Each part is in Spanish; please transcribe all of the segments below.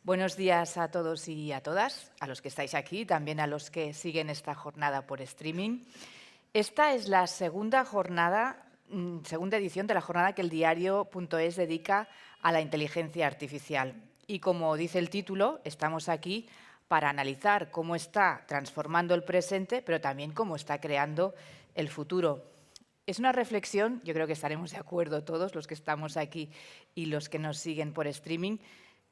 Buenos días a todos y a todas, a los que estáis aquí, también a los que siguen esta jornada por streaming. Esta es la segunda edición de la jornada que el diario.es dedica a la inteligencia artificial. Y como dice el título, estamos aquí para analizar cómo está transformando el presente, pero también cómo está creando el futuro. Es una reflexión, yo creo que estaremos de acuerdo todos los que estamos aquí y los que nos siguen por streaming,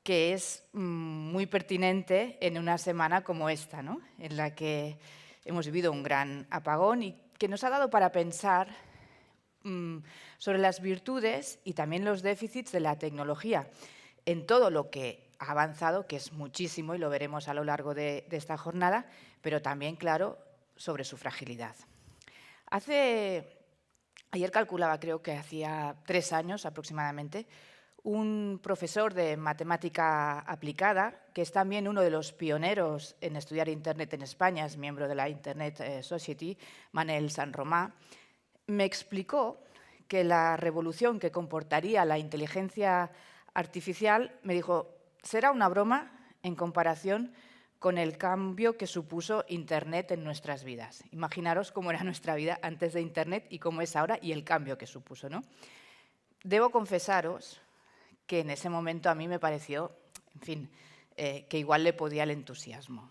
que es muy pertinente en una semana como esta, ¿no? En la que hemos vivido un gran apagón y que nos ha dado para pensar sobre las virtudes y también los déficits de la tecnología en todo lo que ha avanzado, que es muchísimo y lo veremos a lo largo de esta jornada, pero también, claro, sobre su fragilidad. Ayer calculaba, creo que hacía 3 años aproximadamente, un profesor de matemática aplicada, que es también uno de los pioneros en estudiar Internet en España, es miembro de la Internet Society, Manel Sanromà, me explicó que la revolución que comportaría la inteligencia artificial, me dijo, será una broma en comparación con el cambio que supuso Internet en nuestras vidas. Imaginaros cómo era nuestra vida antes de Internet y cómo es ahora y el cambio que supuso, ¿no? Debo confesaros que en ese momento a mí me pareció, en fin, que igual le podía el entusiasmo.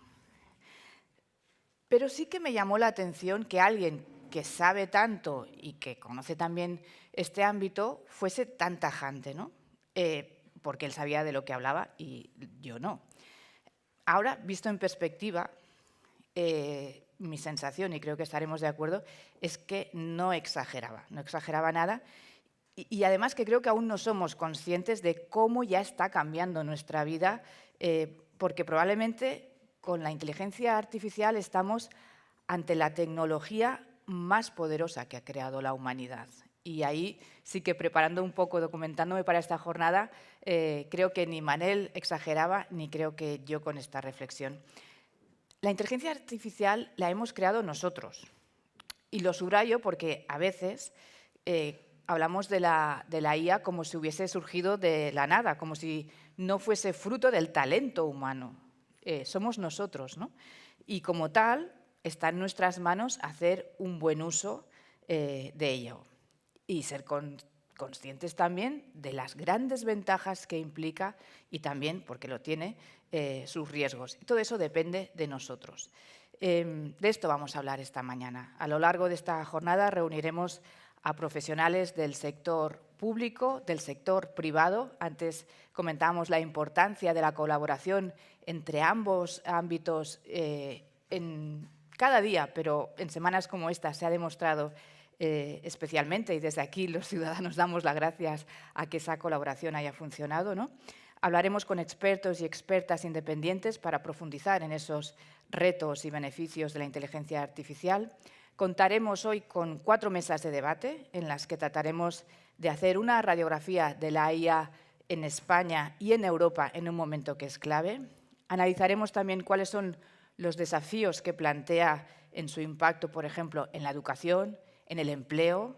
Pero sí que me llamó la atención que alguien que sabe tanto y que conoce también este ámbito fuese tan tajante, ¿no? Porque él sabía de lo que hablaba y yo no. Ahora, visto en perspectiva, mi sensación, y creo que estaremos de acuerdo, es que no exageraba nada. Y además que creo que aún no somos conscientes de cómo ya está cambiando nuestra vida, porque probablemente con la inteligencia artificial estamos ante la tecnología más poderosa que ha creado la humanidad. Y ahí sí que preparando un poco, documentándome para esta jornada, creo que ni Manel exageraba, ni creo que yo con esta reflexión. La inteligencia artificial la hemos creado nosotros. Y lo subrayo porque a veces hablamos de la IA como si hubiese surgido de la nada, como si no fuese fruto del talento humano. Somos nosotros, ¿no? Y como tal, está en nuestras manos hacer un buen uso de ello y ser conscientes también de las grandes ventajas que implica y también, porque lo tiene, sus riesgos. Y todo eso depende de nosotros. De esto vamos a hablar esta mañana. A lo largo de esta jornada reuniremos a profesionales del sector público, del sector privado. Antes comentábamos la importancia de la colaboración entre ambos ámbitos en cada día, pero en semanas como esta se ha demostrado especialmente, y desde aquí los ciudadanos damos las gracias a que esa colaboración haya funcionado, ¿no? Hablaremos con expertos y expertas independientes para profundizar en esos retos y beneficios de la inteligencia artificial. Contaremos hoy con 4 mesas de debate en las que trataremos de hacer una radiografía de la IA en España y en Europa en un momento que es clave. Analizaremos también cuáles son los desafíos que plantea en su impacto, por ejemplo, en la educación, en el empleo,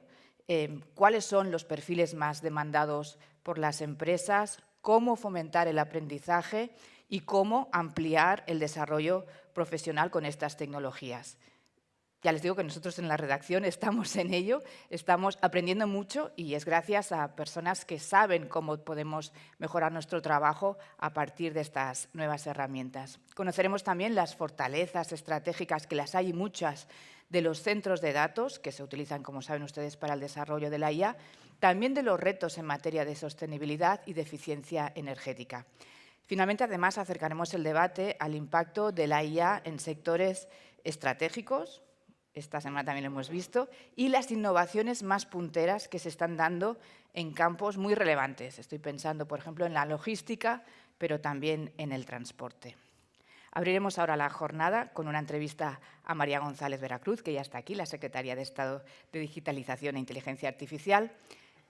cuáles son los perfiles más demandados por las empresas, cómo fomentar el aprendizaje y cómo ampliar el desarrollo profesional con estas tecnologías. Ya les digo que nosotros en la redacción estamos en ello, estamos aprendiendo mucho y es gracias a personas que saben cómo podemos mejorar nuestro trabajo a partir de estas nuevas herramientas. Conoceremos también las fortalezas estratégicas, que las hay muchas, de los centros de datos que se utilizan, como saben ustedes, para el desarrollo de la IA, también de los retos en materia de sostenibilidad y de eficiencia energética. Finalmente, además, acercaremos el debate al impacto de la IA en sectores estratégicos, esta semana también lo hemos visto, y las innovaciones más punteras que se están dando en campos muy relevantes. Estoy pensando, por ejemplo, en la logística, pero también en el transporte. Abriremos ahora la jornada con una entrevista a María González Veracruz, que ya está aquí, la secretaria de Estado de Digitalización e Inteligencia Artificial.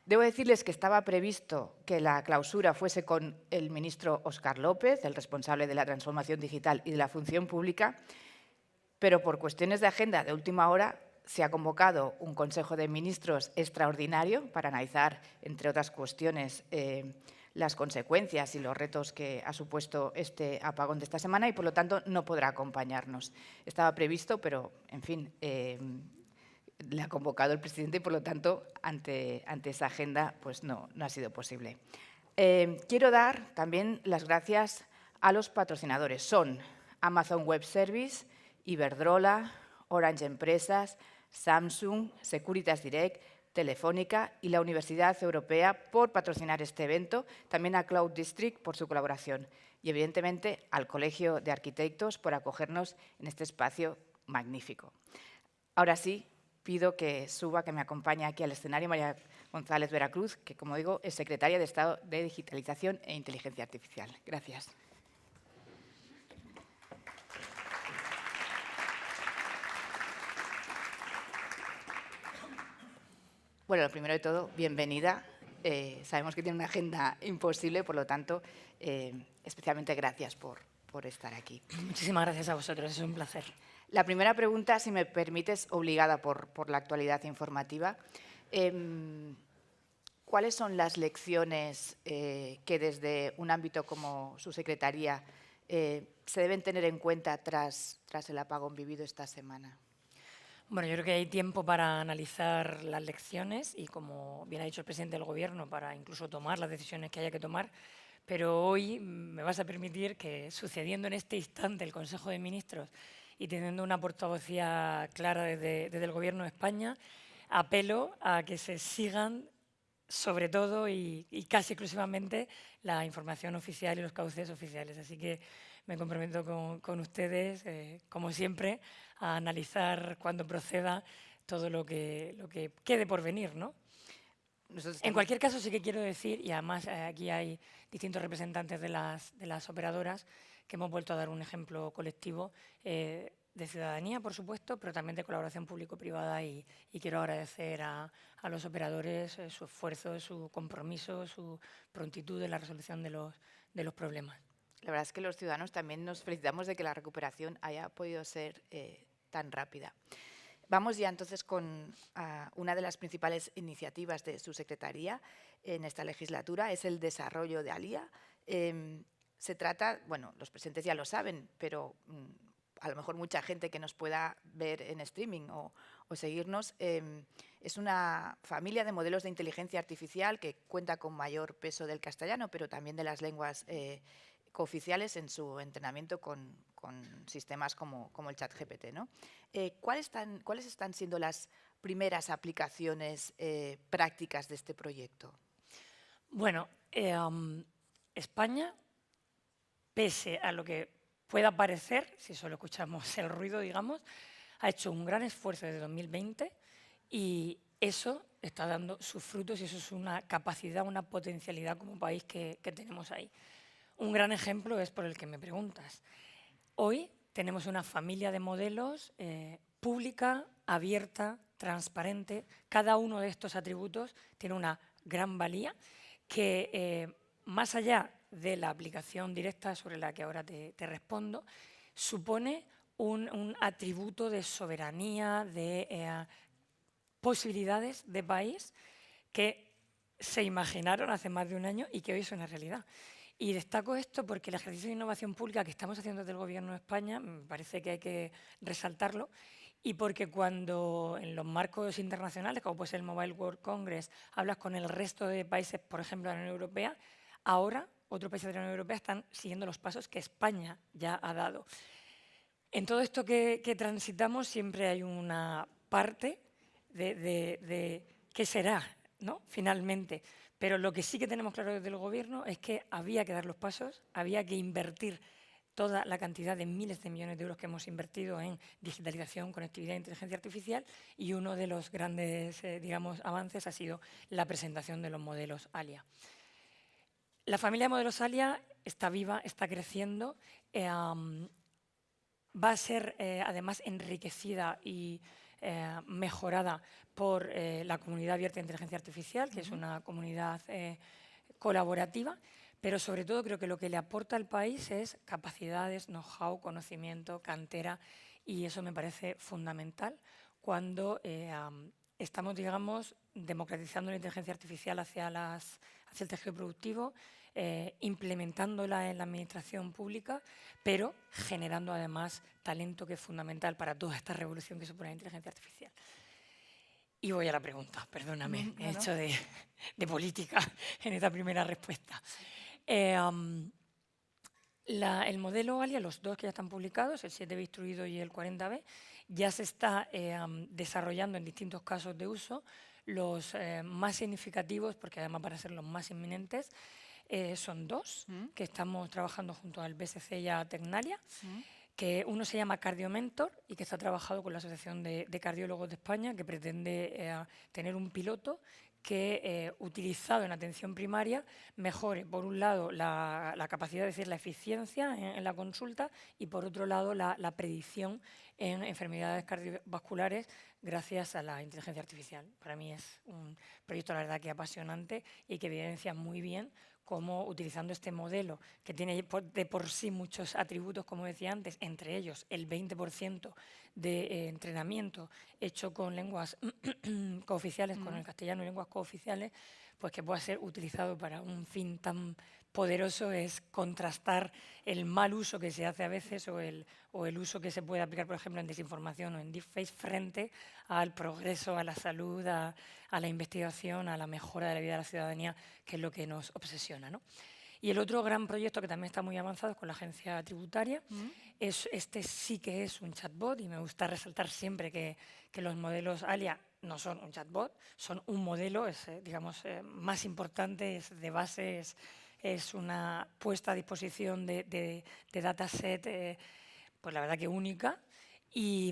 Debo decirles que estaba previsto que la clausura fuese con el ministro Óscar López, el responsable de la transformación digital y de la función pública, pero por cuestiones de agenda de última hora se ha convocado un Consejo de Ministros extraordinario para analizar, entre otras cuestiones, las consecuencias y los retos que ha supuesto este apagón de esta semana y, por lo tanto, no podrá acompañarnos. Estaba previsto, pero, en fin, le ha convocado el presidente y, por lo tanto, ante esa agenda, pues no ha sido posible. Quiero dar también las gracias a los patrocinadores. Son Amazon Web Service, Iberdrola, Orange Empresas, Samsung, Securitas Direct, Telefónica y la Universidad Europea por patrocinar este evento, también a Cloud District por su colaboración y, evidentemente, al Colegio de Arquitectos por acogernos en este espacio magnífico. Ahora sí, pido que suba, que me acompañe aquí al escenario María González Veracruz, que, como digo, es secretaria de Estado de Digitalización e Inteligencia Artificial. Gracias. Bueno, lo primero de todo, bienvenida. Sabemos que tiene una agenda imposible, por lo tanto, especialmente gracias por estar aquí. Muchísimas gracias a vosotros, es un placer. La primera pregunta, si me permites, obligada por la actualidad informativa. ¿Cuáles son las lecciones que desde un ámbito como su secretaría se deben tener en cuenta tras el apagón vivido esta semana? Bueno, yo creo que hay tiempo para analizar las lecciones y, como bien ha dicho el presidente del Gobierno, para incluso tomar las decisiones que haya que tomar. Pero hoy me vas a permitir que, sucediendo en este instante el Consejo de Ministros y teniendo una portavocía clara desde el Gobierno de España, apelo a que se sigan, sobre todo y casi exclusivamente, la información oficial y los cauces oficiales. Así que me comprometo con ustedes, como siempre, a analizar cuando proceda todo lo que quede por venir, ¿no? En cualquier caso, sí que quiero decir, y además aquí hay distintos representantes de las operadoras, que hemos vuelto a dar un ejemplo colectivo de ciudadanía, por supuesto, pero también de colaboración público-privada, y quiero agradecer a los operadores su esfuerzo, su compromiso, su prontitud en la resolución de los problemas. La verdad es que los ciudadanos también nos felicitamos de que la recuperación haya podido ser tan rápida. Vamos ya entonces con una de las principales iniciativas de su secretaría en esta legislatura, es el desarrollo de ALIA. Se trata, bueno, los presentes ya lo saben, pero a lo mejor mucha gente que nos pueda ver en streaming o seguirnos, es una familia de modelos de inteligencia artificial que cuenta con mayor peso del castellano, pero también de las lenguas cooficiales en su entrenamiento con sistemas como el ChatGPT, ¿no? ¿Cuáles están siendo las primeras aplicaciones prácticas de este proyecto? Bueno, España, pese a lo que pueda parecer, si solo escuchamos el ruido, digamos, ha hecho un gran esfuerzo desde 2020 y eso está dando sus frutos y eso es una capacidad, una potencialidad como país que tenemos ahí. Un gran ejemplo es por el que me preguntas. Hoy tenemos una familia de modelos pública, abierta, transparente. Cada uno de estos atributos tiene una gran valía que, más allá de la aplicación directa sobre la que ahora te respondo, supone un atributo de soberanía, de posibilidades de país que se imaginaron hace más de un año y que hoy son una realidad. Y destaco esto porque el ejercicio de innovación pública que estamos haciendo desde el Gobierno de España, me parece que hay que resaltarlo, y porque cuando en los marcos internacionales, como puede ser el Mobile World Congress, hablas con el resto de países, por ejemplo, de la Unión Europea, ahora otros países de la Unión Europea están siguiendo los pasos que España ya ha dado. En todo esto que transitamos siempre hay una parte de qué será, ¿no? Finalmente. Pero lo que sí que tenemos claro desde el Gobierno es que había que dar los pasos, había que invertir toda la cantidad de miles de millones de euros que hemos invertido en digitalización, conectividad e inteligencia artificial, y uno de los grandes digamos, avances ha sido la presentación de los modelos ALIA. La familia de modelos ALIA está viva, está creciendo, va a ser además enriquecida y mejorada por la comunidad abierta de inteligencia artificial, que es una comunidad colaborativa, pero sobre todo creo que lo que le aporta al país es capacidades, know-how, conocimiento, cantera, y eso me parece fundamental cuando estamos, digamos, democratizando la inteligencia artificial hacia el tejido productivo, implementándola en la administración pública, pero generando además talento, que es fundamental para toda esta revolución que supone la inteligencia artificial. Y voy a la pregunta, perdóname, he hecho de política en esta primera respuesta. El modelo ALIA, los dos que ya están publicados, el 7B instruido y el 40B, ya se está desarrollando en distintos casos de uso. Los más significativos, porque además van a ser los más inminentes, son dos, que estamos trabajando junto al BSC y a Tecnalia, que uno se llama CardioMentor y que está trabajado con la Asociación de Cardiólogos de España, que pretende tener un piloto que, utilizado en atención primaria, mejore, por un lado, la capacidad, es decir, la eficiencia en la consulta, y por otro lado, la predicción en enfermedades cardiovasculares gracias a la inteligencia artificial. Para mí es un proyecto, la verdad, que apasionante y que evidencia muy bien cómo, utilizando este modelo, que tiene de por sí muchos atributos, como decía antes, entre ellos el 20% de entrenamiento hecho con lenguas cooficiales, con el castellano y lenguas cooficiales, pues que pueda ser utilizado para un fin tan poderoso, es contrastar el mal uso que se hace a veces o el uso que se puede aplicar, por ejemplo, en desinformación o en deepfake, frente al progreso, a la salud, a la investigación, a la mejora de la vida de la ciudadanía, que es lo que nos obsesiona, ¿no? Y el otro gran proyecto que también está muy avanzado es con la agencia tributaria. Este sí que es un chatbot, y me gusta resaltar siempre que los modelos ALIA no son un chatbot, son un modelo, es, digamos, más importante, es de base, es una puesta a disposición de dataset, pues la verdad que única. Y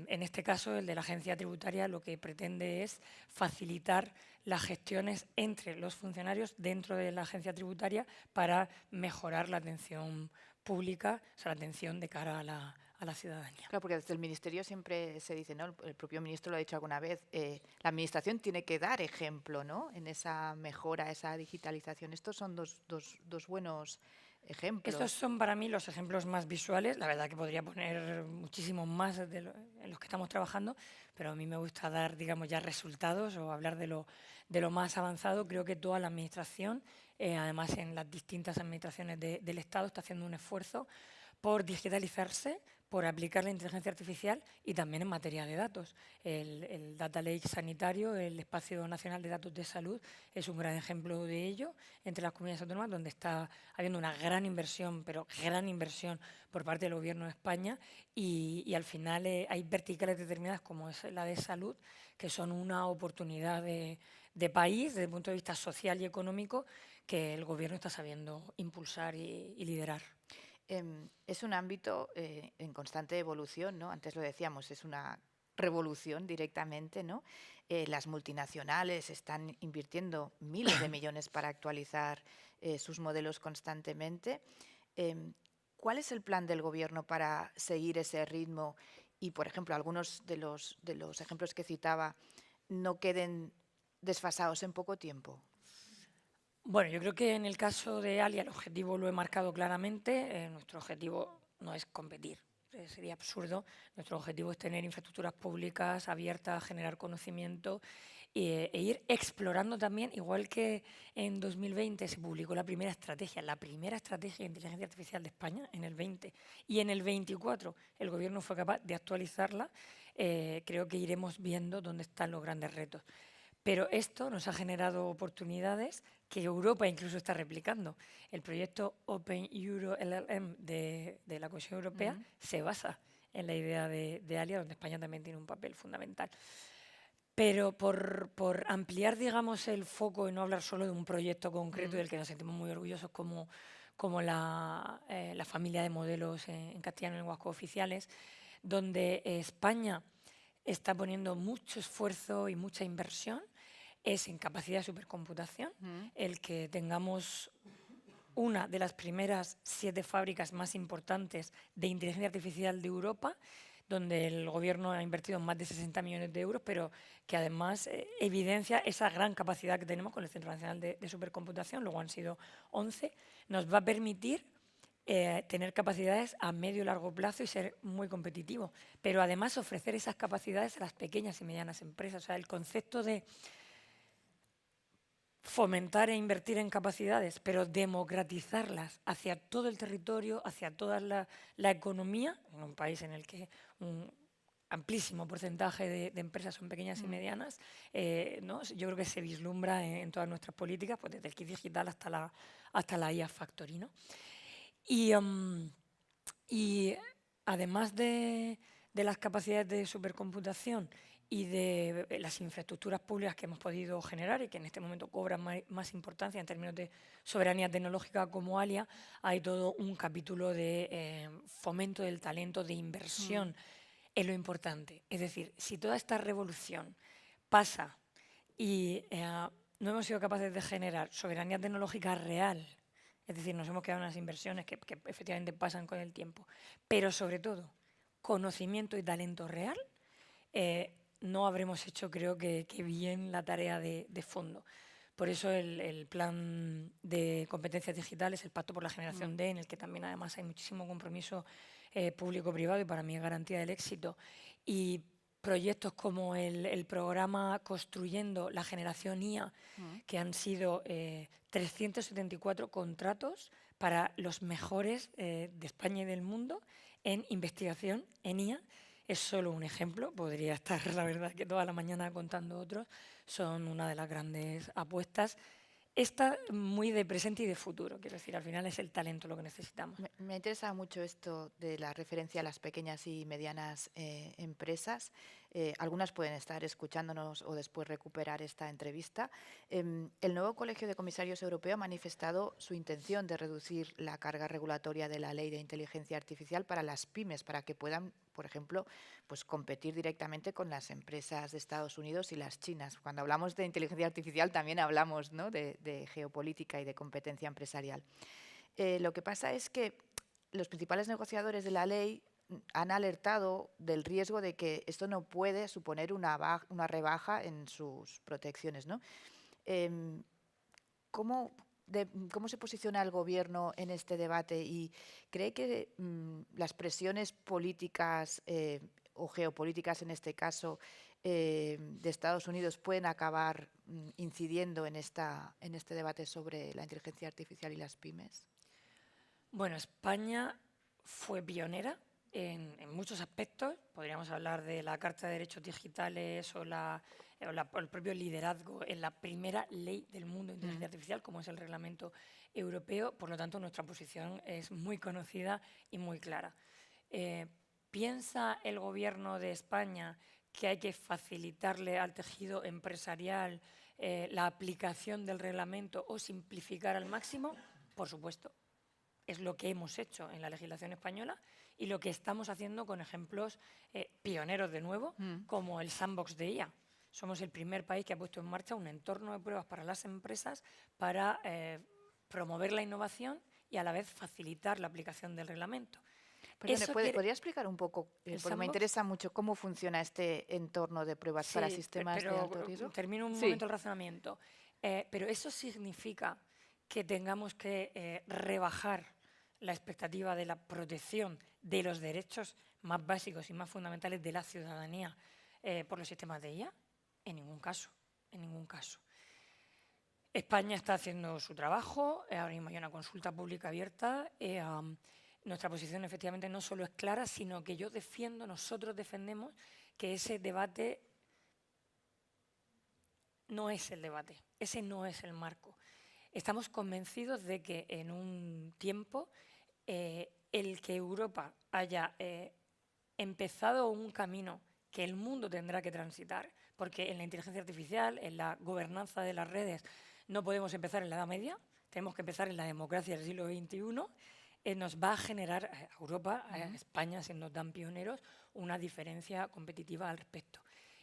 en este caso, el de la agencia tributaria, lo que pretende es facilitar las gestiones entre los funcionarios dentro de la agencia tributaria para mejorar la atención pública, o sea, la atención de cara a la ciudadanía. Claro, porque desde el Ministerio siempre se dice, ¿no? El propio ministro lo ha dicho alguna vez, la Administración tiene que dar ejemplo, ¿no?, en esa mejora, esa digitalización. Estos son dos buenos ejemplos. Estos son para mí los ejemplos más visuales. La verdad que podría poner muchísimos más en los que estamos trabajando, pero a mí me gusta dar, digamos, ya resultados o hablar de lo más avanzado. Creo que toda la Administración, además en las distintas administraciones del Estado, está haciendo un esfuerzo por digitalizarse, por aplicar la inteligencia artificial, y también en materia de datos. El Data Lake sanitario, el Espacio Nacional de Datos de Salud, es un gran ejemplo de ello entre las comunidades autónomas, donde está habiendo una gran inversión, pero gran inversión por parte del Gobierno de España, y al final hay verticales determinadas, como es la de salud, que son una oportunidad de país desde el punto de vista social y económico, que el Gobierno está sabiendo impulsar y liderar. Es un ámbito en constante evolución, ¿no? Antes lo decíamos, es una revolución directamente, ¿no? Las multinacionales están invirtiendo miles de millones para actualizar sus modelos constantemente. ¿Cuál es el plan del Gobierno para seguir ese ritmo y, por ejemplo, algunos de los ejemplos que citaba no queden desfasados en poco tiempo? Bueno, yo creo que en el caso de ALIA el objetivo lo he marcado claramente. Nuestro objetivo no es competir, sería absurdo. Nuestro objetivo es tener infraestructuras públicas abiertas, generar conocimiento e ir explorando también, igual que en 2020 se publicó la primera estrategia de inteligencia artificial de España, en el 20, y en el 24 el Gobierno fue capaz de actualizarla. Creo que iremos viendo dónde están los grandes retos. Pero esto nos ha generado oportunidades que Europa incluso está replicando. El proyecto Open Euro LLM de la Comisión Europea se basa en la idea de ALIA, donde España también tiene un papel fundamental. Pero por ampliar, digamos, el foco y no hablar solo de un proyecto concreto del que nos sentimos muy orgullosos, como la familia de modelos en castellano en lenguas cooficiales, donde España está poniendo mucho esfuerzo y mucha inversión, es en capacidad de supercomputación. El que tengamos una de las primeras 7 fábricas más importantes de inteligencia artificial de Europa, donde el Gobierno ha invertido más de 60 millones de euros, pero que además evidencia esa gran capacidad que tenemos con el Centro Nacional de Supercomputación, luego han sido 11, nos va a permitir tener capacidades a medio y largo plazo y ser muy competitivos, pero además ofrecer esas capacidades a las pequeñas y medianas empresas. O sea, el concepto de fomentar e invertir en capacidades, pero democratizarlas hacia todo el territorio, hacia toda la economía, en un país en el que un amplísimo porcentaje de empresas son pequeñas y medianas, ¿no? Yo creo que se vislumbra en todas nuestras políticas, pues desde el kit digital hasta la IA Factory, ¿no? Y además de las capacidades de supercomputación y de las infraestructuras públicas que hemos podido generar y que en este momento cobran más importancia en términos de soberanía tecnológica como ALIA, hay todo un capítulo de fomento del talento, de inversión en lo importante. Es decir, si toda esta revolución pasa y no hemos sido capaces de generar soberanía tecnológica real, es decir, nos hemos quedado en las inversiones que efectivamente pasan con el tiempo, pero sobre todo conocimiento y talento real, no habremos hecho, creo que bien la tarea de fondo. Por eso el plan de competencias digitales, el Pacto por la Generación D, en el que también además hay muchísimo compromiso público-privado y para mí es garantía del éxito. Y proyectos como el programa Construyendo la Generación IA, que han sido 374 contratos para los mejores de España y del mundo en investigación en IA. Es solo un ejemplo, podría estar la verdad que toda la mañana contando otros, son una de las grandes apuestas. Esta muy de presente y de futuro, quiero decir, al final es el talento lo que necesitamos. Me interesa mucho esto de la referencia a las pequeñas y medianas empresas. Algunas pueden estar escuchándonos o después recuperar esta entrevista. El nuevo Colegio de Comisarios Europeo ha manifestado su intención de reducir la carga regulatoria de la Ley de Inteligencia Artificial para las pymes, para que puedan, por ejemplo, pues competir directamente con las empresas de Estados Unidos y las chinas. Cuando hablamos de inteligencia artificial también hablamos, ¿no?, de geopolítica y de competencia empresarial. Lo que pasa es que los principales negociadores de la ley han alertado del riesgo de que esto no puede suponer una rebaja en sus protecciones, ¿no? ¿Cómo se posiciona el Gobierno en este debate y cree que las presiones políticas o geopolíticas, en este caso, de Estados Unidos pueden acabar incidiendo en este debate sobre la inteligencia artificial y las pymes? Bueno, España fue pionera en muchos aspectos. Podríamos hablar de la Carta de Derechos Digitales o el propio liderazgo en la primera ley del mundo de inteligencia artificial, como es el Reglamento Europeo. Por lo tanto, nuestra posición es muy conocida y muy clara. ¿Piensa el Gobierno de España que hay que facilitarle al tejido empresarial la aplicación del reglamento o simplificar al máximo? Por supuesto. Es lo que hemos hecho en la legislación española y lo que estamos haciendo con ejemplos pioneros de nuevo, como el sandbox de IA. Somos el primer país que ha puesto en marcha un entorno de pruebas para las empresas para promover la innovación y a la vez facilitar la aplicación del reglamento. ¿Podría explicar un poco? Porque me interesa mucho cómo funciona este entorno de pruebas para sistemas de alto riesgo. Termino un momento el razonamiento. Pero eso significa que tengamos que rebajar la expectativa de la protección de los derechos más básicos y más fundamentales de la ciudadanía por los sistemas de IA? En ningún caso, en ningún caso. España está haciendo su trabajo, ahora mismo hay una consulta pública abierta. Nuestra posición efectivamente no solo es clara, sino que nosotros defendemos que ese debate no es el debate, ese no es el marco. Estamos convencidos de que en un tiempo el que Europa haya empezado un camino que el mundo tendrá que transitar, porque en la inteligencia artificial, en la gobernanza de las redes, no podemos empezar en la Edad Media, tenemos que empezar en la democracia del siglo XXI, nos va a generar a Europa, a España, siendo tan pioneros, una diferencia competitiva al respecto.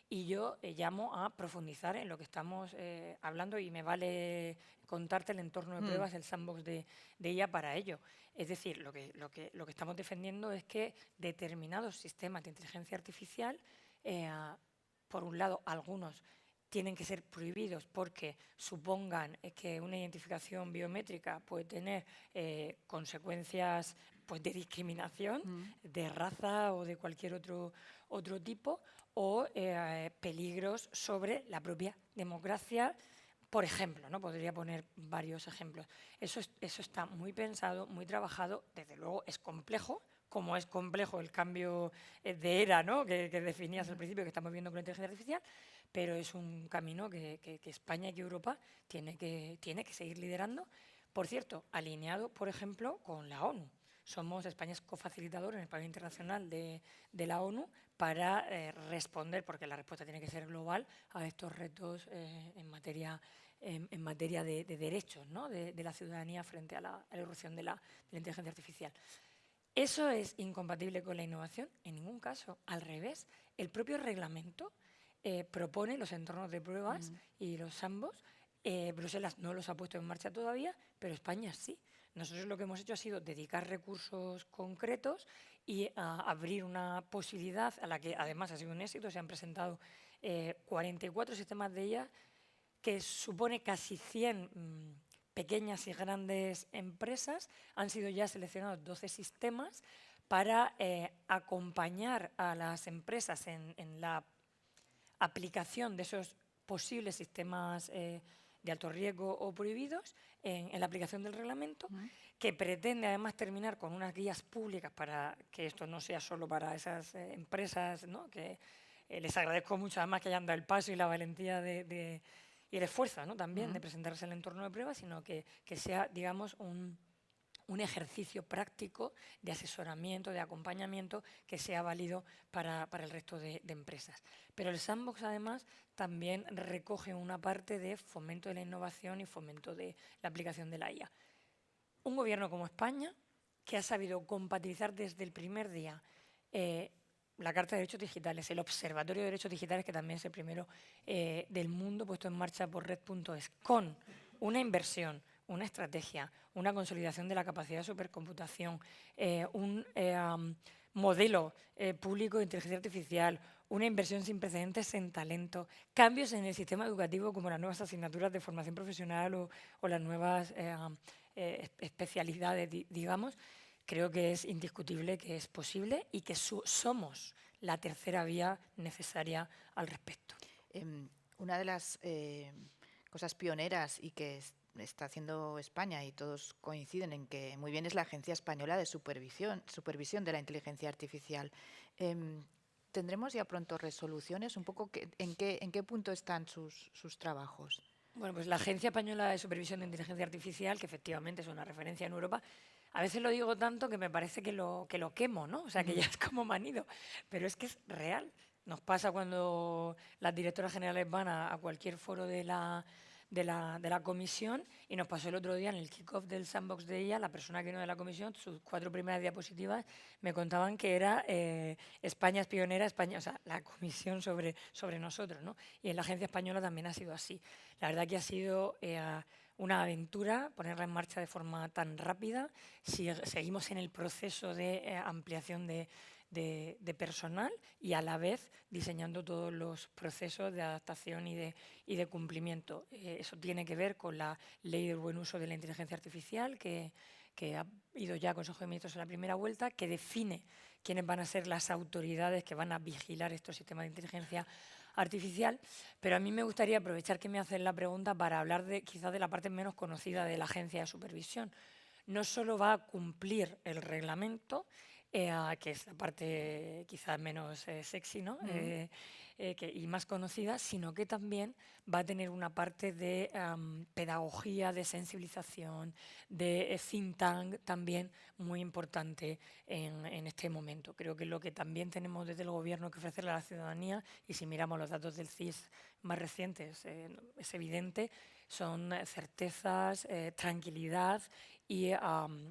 Y yo llamo a profundizar en lo que estamos hablando y me vale contarte el entorno de pruebas, el sandbox de IA para ello. Es decir, lo que estamos defendiendo es que determinados sistemas de inteligencia artificial, por un lado, algunos tienen que ser prohibidos porque supongan que una identificación biométrica puede tener consecuencias pues, de discriminación, de raza o de cualquier otro tipo, o peligros sobre la propia democracia, Por ejemplo, ¿no? Podría poner varios ejemplos. Eso está muy pensado, muy trabajado. Desde luego es complejo, como es complejo el cambio de era, ¿no? que definías al principio, que estamos viendo con la inteligencia artificial, pero es un camino que España y que Europa tiene que seguir liderando. Por cierto, alineado, por ejemplo, con la ONU. España es cofacilitador en el panel internacional de la ONU para responder, porque la respuesta tiene que ser global, a estos retos en materia de derechos, ¿no? de la ciudadanía frente a la irrupción de la inteligencia artificial. ¿Eso es incompatible con la innovación? En ningún caso. Al revés, el propio reglamento propone los entornos de pruebas y los sandbox. Bruselas no los ha puesto en marcha todavía, pero España sí. Nosotros lo que hemos hecho ha sido dedicar recursos concretos y abrir una posibilidad a la que además ha sido un éxito. Se han presentado 44 sistemas de IA, que supone casi 100 pequeñas y grandes empresas. Han sido ya seleccionados 12 sistemas para acompañar a las empresas en la aplicación de esos posibles sistemas de alto riesgo o prohibidos en la aplicación del reglamento, que pretende además terminar con unas guías públicas para que esto no sea solo para esas empresas, ¿no? Que les agradezco mucho además que hayan dado el paso y la valentía y el esfuerzo, ¿no? También de presentarse en el entorno de pruebas, sino que sea, digamos, un ejercicio práctico de asesoramiento, de acompañamiento, que sea válido para el resto de empresas. Pero el sandbox, además, también recoge una parte de fomento de la innovación y fomento de la aplicación de la IA. Un gobierno como España, que ha sabido compatibilizar desde el primer día la Carta de Derechos Digitales, el Observatorio de Derechos Digitales, que también es el primero del mundo puesto en marcha por Red.es, con una inversión, una estrategia, una consolidación de la capacidad de supercomputación, un modelo público de inteligencia artificial, una inversión sin precedentes en talento, cambios en el sistema educativo como las nuevas asignaturas de formación profesional o las nuevas especialidades, digamos. Creo que es indiscutible que es posible y que somos la tercera vía necesaria al respecto. Una de las cosas pioneras y que está haciendo España, y todos coinciden en que muy bien, es la Agencia Española de Supervisión de la Inteligencia Artificial. ¿Tendremos ya pronto resoluciones? Un poco ¿en qué punto están sus trabajos? Bueno, pues la Agencia Española de Supervisión de Inteligencia Artificial, que efectivamente es una referencia en Europa, a veces lo digo tanto que me parece que lo quemo, ¿no? O sea, que ya es como manido, pero es que es real. Nos pasa cuando las directoras generales van a cualquier foro de la comisión, y nos pasó el otro día en el kick-off del sandbox de ella, la persona que vino de la comisión, sus 4 primeras diapositivas me contaban que era España es pionera, España, o sea, la comisión sobre nosotros, ¿no? Y en la Agencia Española también ha sido así. La verdad que ha sido una aventura ponerla en marcha de forma tan rápida. Seguimos en el proceso de ampliación de personal y a la vez diseñando todos los procesos de adaptación y de cumplimiento. Eso tiene que ver con la Ley del Buen Uso de la Inteligencia Artificial, que ha ido ya a Consejo de Ministros en la primera vuelta, que define quiénes van a ser las autoridades que van a vigilar estos sistemas de inteligencia artificial. Pero a mí me gustaría aprovechar que me hacen la pregunta para hablar quizás de la parte menos conocida de la Agencia de Supervisión. No solo va a cumplir el reglamento, que es la parte quizás menos sexy, ¿no? Y más conocida, sino que también va a tener una parte de pedagogía, de sensibilización, de think tank también muy importante en este momento. Creo que lo que también tenemos desde el Gobierno que ofrecerle a la ciudadanía, y si miramos los datos del CIS más recientes, es evidente, son certezas, tranquilidad y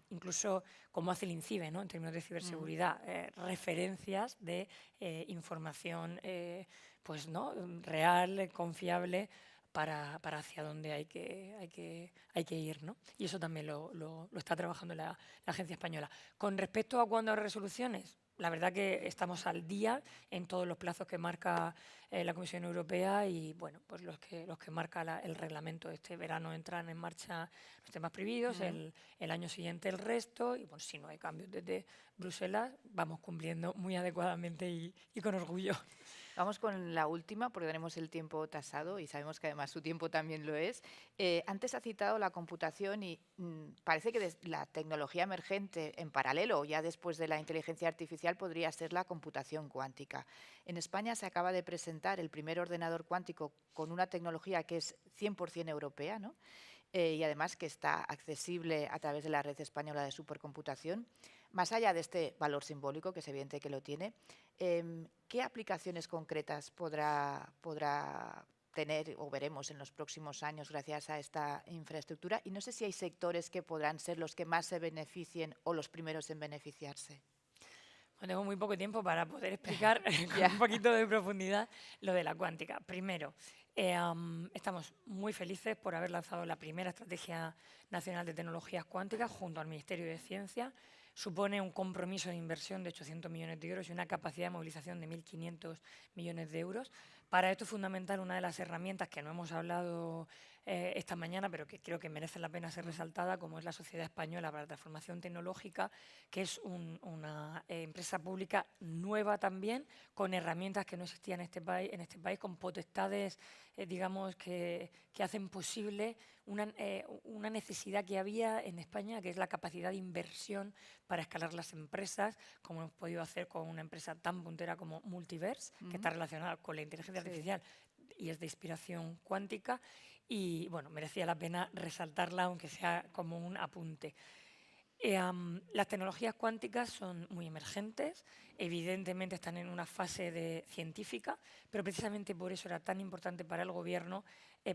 incluso, como hace el INCIBE, ¿no? En términos de ciberseguridad, referencias de información pues, ¿no? real, confiable, para hacia dónde hay que ir, ¿no? Y eso también lo está trabajando la Agencia Española. Con respecto a cuándo hay resoluciones, la verdad que estamos al día en todos los plazos que marca la Comisión Europea y, bueno, pues los que marca el reglamento. Este verano entran en marcha los temas prohibidos, el año siguiente el resto, y bueno, si no hay cambios desde Bruselas, vamos cumpliendo muy adecuadamente y con orgullo. Vamos con la última, porque tenemos el tiempo tasado y sabemos que además su tiempo también lo es. Antes ha citado la computación y parece que la tecnología emergente en paralelo, ya después de la inteligencia artificial, podría ser la computación cuántica. En España se acaba de presentar el primer ordenador cuántico con una tecnología que es 100% europea, ¿no? Y además que está accesible a través de la red española de supercomputación. Más allá de este valor simbólico, que es evidente que lo tiene, ¿qué aplicaciones concretas podrá tener o veremos en los próximos años gracias a esta infraestructura? Y no sé si hay sectores que podrán ser los que más se beneficien o los primeros en beneficiarse. Bueno, tengo muy poco tiempo para poder explicar con Ya. un poquito de profundidad lo de la cuántica. Primero, estamos muy felices por haber lanzado la primera Estrategia Nacional de Tecnologías Cuánticas junto al Ministerio de Ciencia. Supone un compromiso de inversión de 800 millones de euros y una capacidad de movilización de 1.500 millones de euros. Para esto es fundamental una de las herramientas que no hemos hablado esta mañana, pero que creo que merece la pena ser resaltada, como es la Sociedad Española para la Transformación Tecnológica, que es una empresa pública nueva también, con herramientas que no existían en este país, con potestades, digamos, que hacen posible una necesidad que había en España, que es la capacidad de inversión para escalar las empresas, como hemos podido hacer con una empresa tan puntera como Multiverse, que está relacionada con la inteligencia artificial y es de inspiración cuántica. Y bueno, merecía la pena resaltarla, aunque sea como un apunte. Las tecnologías cuánticas son muy emergentes, evidentemente están en una fase científica, pero precisamente por eso era tan importante para el Gobierno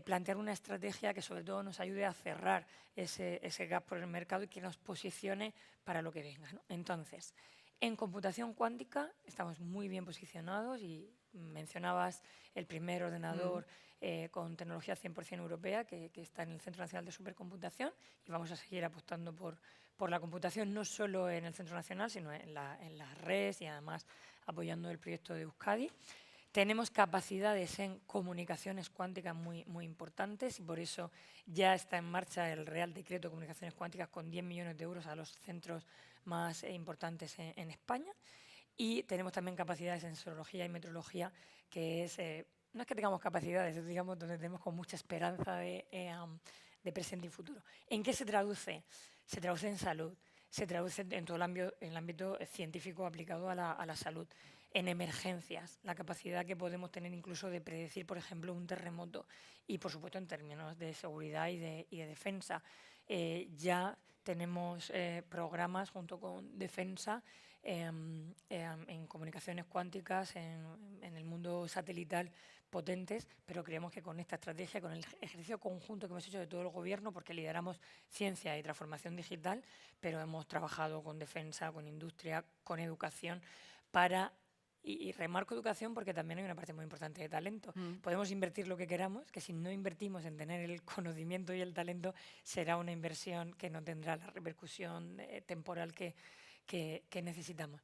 plantear una estrategia que sobre todo nos ayude a cerrar ese gap por el mercado y que nos posicione para lo que venga, ¿no? Entonces, en computación cuántica estamos muy bien posicionados y mencionabas el primer ordenador con tecnología 100% europea que está en el Centro Nacional de Supercomputación, y vamos a seguir apostando por la computación, no solo en el Centro Nacional, sino en la red y además apoyando el proyecto de Euskadi. Tenemos capacidades en comunicaciones cuánticas muy importantes y por eso ya está en marcha el Real Decreto de Comunicaciones Cuánticas con 10 millones de euros a los centros más importantes en España. Y tenemos también capacidades en sensología y metrología, que es, no es que tengamos capacidades, es digamos donde tenemos con mucha esperanza de presente y futuro. ¿En qué se traduce? Se traduce en salud, se traduce en todo el ámbito científico aplicado a la salud, en emergencias, la capacidad que podemos tener incluso de predecir, por ejemplo, un terremoto, y por supuesto en términos de seguridad y de defensa. Ya tenemos programas junto con Defensa en comunicaciones cuánticas, en el mundo satelital potentes, pero creemos que con esta estrategia, con el ejercicio conjunto que hemos hecho de todo el Gobierno, porque lideramos ciencia y transformación digital, pero hemos trabajado con defensa, con industria, con educación, y remarco educación porque también hay una parte muy importante de talento. Podemos invertir lo que queramos, que si no invertimos en tener el conocimiento y el talento, será una inversión que no tendrá la repercusión temporal que necesitamos.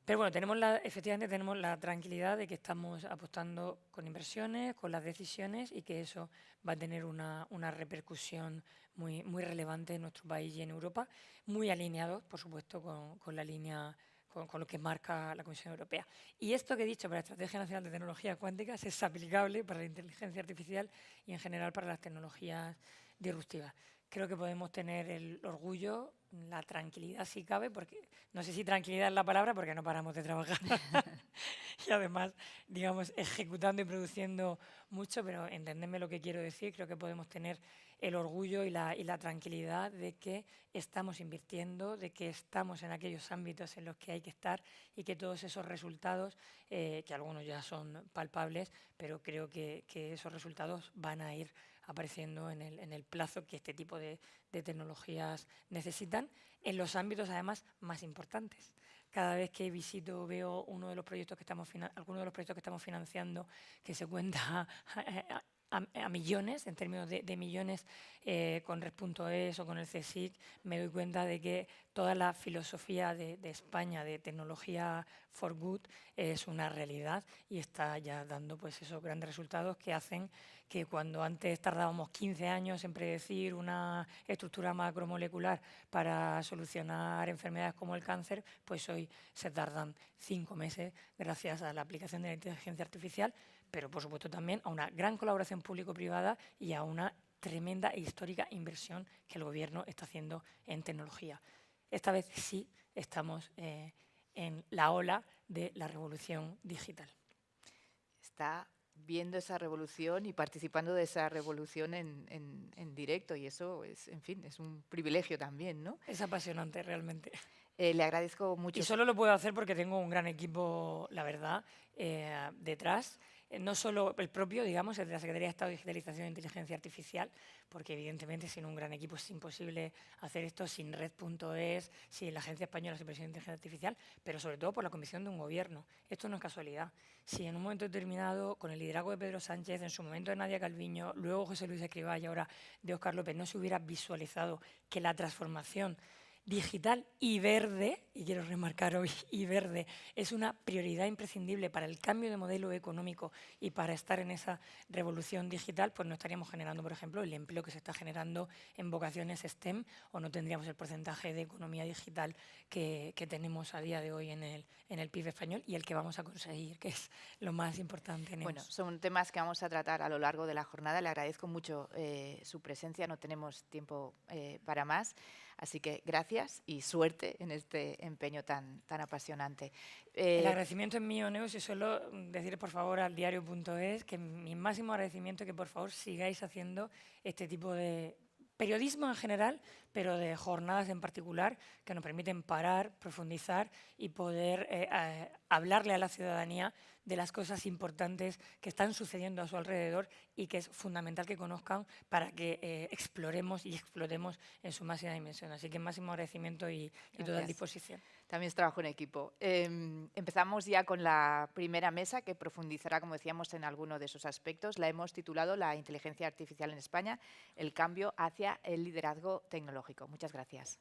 Pero bueno, efectivamente tenemos la tranquilidad de que estamos apostando con inversiones, con las decisiones, y que eso va a tener una repercusión muy relevante en nuestro país y en Europa, muy alineados, por supuesto, con la línea, con lo que marca la Comisión Europea. Y esto que he dicho para la Estrategia Nacional de Tecnologías Cuánticas es aplicable para la inteligencia artificial y en general para las tecnologías disruptivas. Creo que podemos tener el orgullo, la tranquilidad si cabe, porque no sé si tranquilidad es la palabra, porque no paramos de trabajar y además, digamos, ejecutando y produciendo mucho, pero entendedme lo que quiero decir. Creo que podemos tener el orgullo y la tranquilidad de que estamos invirtiendo, de que estamos en aquellos ámbitos en los que hay que estar, y que todos esos resultados, que algunos ya son palpables, pero creo que esos resultados van a ir apareciendo en el plazo que este tipo de tecnologías necesitan, en los ámbitos además más importantes. Cada vez que visito veo alguno de los proyectos que estamos financiando, que se cuenta a millones, en términos de millones, con Red.es o con el CSIC, me doy cuenta de que toda la filosofía de España de tecnología for good es una realidad y está ya dando pues esos grandes resultados que hacen que cuando antes tardábamos 15 años en predecir una estructura macromolecular para solucionar enfermedades como el cáncer, pues hoy se tardan 5 meses gracias a la aplicación de la inteligencia artificial, pero por supuesto también a una gran colaboración público-privada y a una tremenda e histórica inversión que el Gobierno está haciendo en tecnología. Esta vez sí estamos en la ola de la revolución digital. Está viendo esa revolución y participando de esa revolución en directo, y eso es, en fin, es un privilegio también, ¿no? Es apasionante realmente. Le agradezco mucho. Y solo lo puedo hacer porque tengo un gran equipo, la verdad, detrás. No solo el propio, digamos, el de la Secretaría de Estado de Digitalización e Inteligencia Artificial, porque evidentemente sin un gran equipo es imposible hacer esto, sin Red.es, sin la Agencia Española de Supervisión de Inteligencia Artificial, pero sobre todo por la Comisión de un Gobierno. Esto no es casualidad. Si en un momento determinado, con el liderazgo de Pedro Sánchez, en su momento de Nadia Calviño, luego José Luis Escrivá y ahora de Óscar López, no se hubiera visualizado que la transformación digital y verde, y quiero remarcar hoy, y verde, es una prioridad imprescindible para el cambio de modelo económico y para estar en esa revolución digital, pues no estaríamos generando, por ejemplo, el empleo que se está generando en vocaciones STEM o no tendríamos el porcentaje de economía digital que tenemos a día de hoy en el PIB español y el que vamos a conseguir, que es lo más importante. Bueno, son temas que vamos a tratar a lo largo de la jornada. Le agradezco mucho su presencia, no tenemos tiempo para más. Así que gracias y suerte en este empeño tan apasionante. El agradecimiento es mío, Neus, y solo decir por favor al diario.es que mi máximo agradecimiento es que por favor sigáis haciendo este tipo de periodismo en general, pero de jornadas en particular que nos permiten parar, profundizar y poder hablarle a la ciudadanía de las cosas importantes que están sucediendo a su alrededor y que es fundamental que conozcan para que exploremos y explotemos en su máxima dimensión. Así que máximo agradecimiento y toda disposición. También es trabajo en equipo. Empezamos ya con la primera mesa que profundizará, como decíamos, en alguno de esos aspectos. La hemos titulado La inteligencia artificial en España, el cambio hacia el liderazgo tecnológico. Muchas gracias.